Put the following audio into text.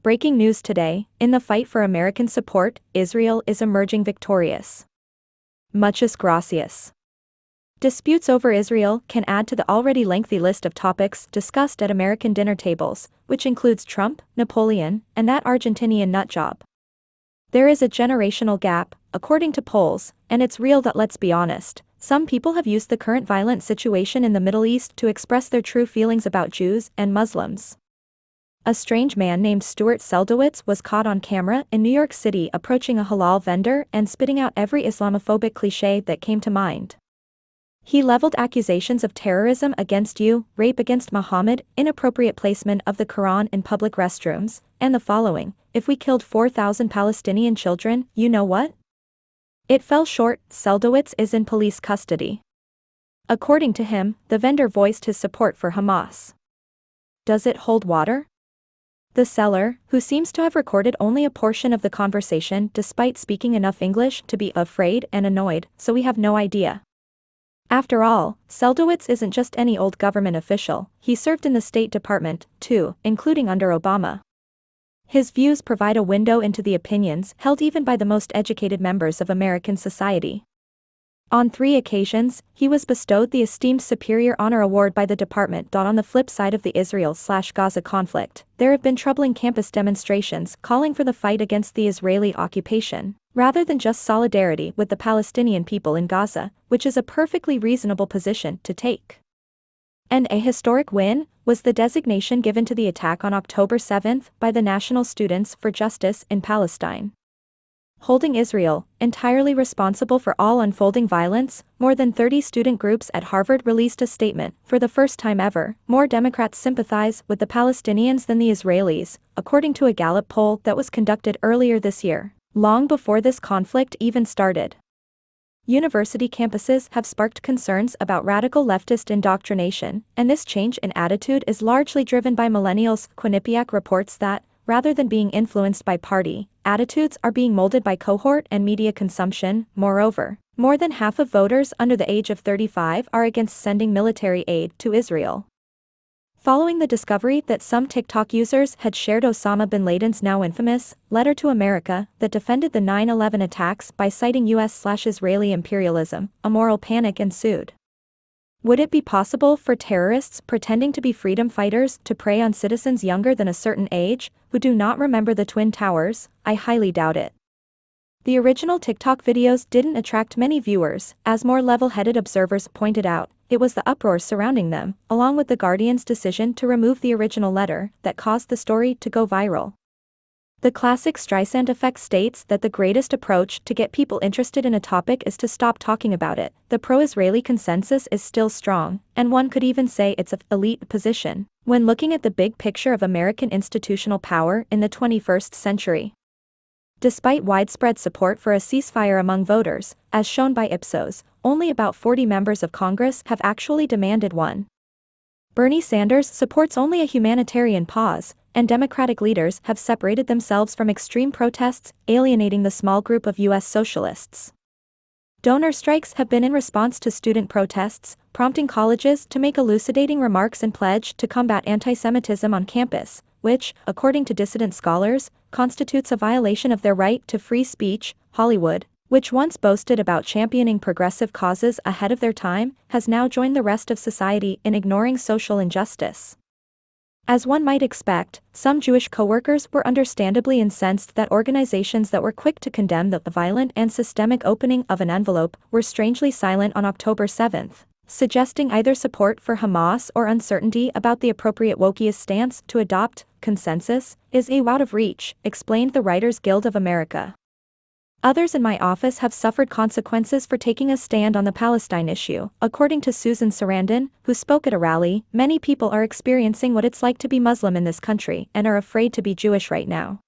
Breaking news today, in the fight for American support, Israel is emerging victorious. Muchas gracias. Disputes over Israel can add to the already lengthy list of topics discussed at American dinner tables, which includes Trump, Napoleon, and that Argentinian nutjob. There is a generational gap, according to polls, and it's real that, let's be honest, some people have used the current violent situation in the Middle East to express their true feelings about Jews and Muslims. A strange man named Stuart Seldowitz was caught on camera in New York City approaching a halal vendor and spitting out every Islamophobic cliché that came to mind. He leveled accusations of terrorism against you, rape against Muhammad, inappropriate placement of the Quran in public restrooms, and the following: if we killed 4,000 Palestinian children, you know what? It fell short. Seldowitz is in police custody. According to him, the vendor voiced his support for Hamas. Does it hold water? The seller, who seems to have recorded only a portion of the conversation despite speaking enough English to be afraid and annoyed, so we have no idea. After all, Seldowitz isn't just any old government official, he served in the State Department, too, including under Obama. His views provide a window into the opinions held even by the most educated members of American society. On 3 occasions, he was bestowed the esteemed Superior Honor Award by the department. On the flip side of the Israel-Gaza conflict, there have been troubling campus demonstrations calling for the fight against the Israeli occupation, rather than just solidarity with the Palestinian people in Gaza, which is a perfectly reasonable position to take. And a historic win was the designation given to the attack on October 7 by the National Students for Justice in Palestine. Holding Israel entirely responsible for all unfolding violence, more than 30 student groups at Harvard released a statement. For the first time ever, more Democrats sympathize with the Palestinians than the Israelis, according to a Gallup poll that was conducted earlier this year, long before this conflict even started. University campuses have sparked concerns about radical leftist indoctrination, and this change in attitude is largely driven by millennials. Quinnipiac reports that, rather than being influenced by party, attitudes are being molded by cohort and media consumption. Moreover, more than half of voters under the age of 35 are against sending military aid to Israel. Following the discovery that some TikTok users had shared Osama bin Laden's now infamous letter to America that defended the 9/11 attacks by citing US/Israeli imperialism, a moral panic ensued. Would it be possible for terrorists pretending to be freedom fighters to prey on citizens younger than a certain age, who do not remember the Twin Towers? I highly doubt it. The original TikTok videos didn't attract many viewers, as more level-headed observers pointed out. It was the uproar surrounding them, along with The Guardian's decision to remove the original letter, that caused the story to go viral. The classic Streisand effect states that the greatest approach to get people interested in a topic is to stop talking about it. The pro-Israeli consensus is still strong, and one could even say it's an elite position, when looking at the big picture of American institutional power in the 21st century. Despite widespread support for a ceasefire among voters, as shown by Ipsos, only about 40 members of Congress have actually demanded one. Bernie Sanders supports only a humanitarian pause, and Democratic leaders have separated themselves from extreme protests, alienating the small group of U.S. socialists. Donor strikes have been in response to student protests, prompting colleges to make elucidating remarks and pledge to combat anti-Semitism on campus, which, according to dissident scholars, constitutes a violation of their right to free speech. Hollywood, which once boasted about championing progressive causes ahead of their time, has now joined the rest of society in ignoring social injustice. As one might expect, some Jewish co-workers were understandably incensed that organizations that were quick to condemn the violent and systemic opening of an envelope were strangely silent on October 7, suggesting either support for Hamas or uncertainty about the appropriate wokeist stance to adopt. Consensus is out of reach, explained the Writers Guild of America. Others in my office have suffered consequences for taking a stand on the Palestine issue, according to Susan Sarandon, who spoke at a rally. Many people are experiencing what it's like to be Muslim in this country and are afraid to be Jewish right now.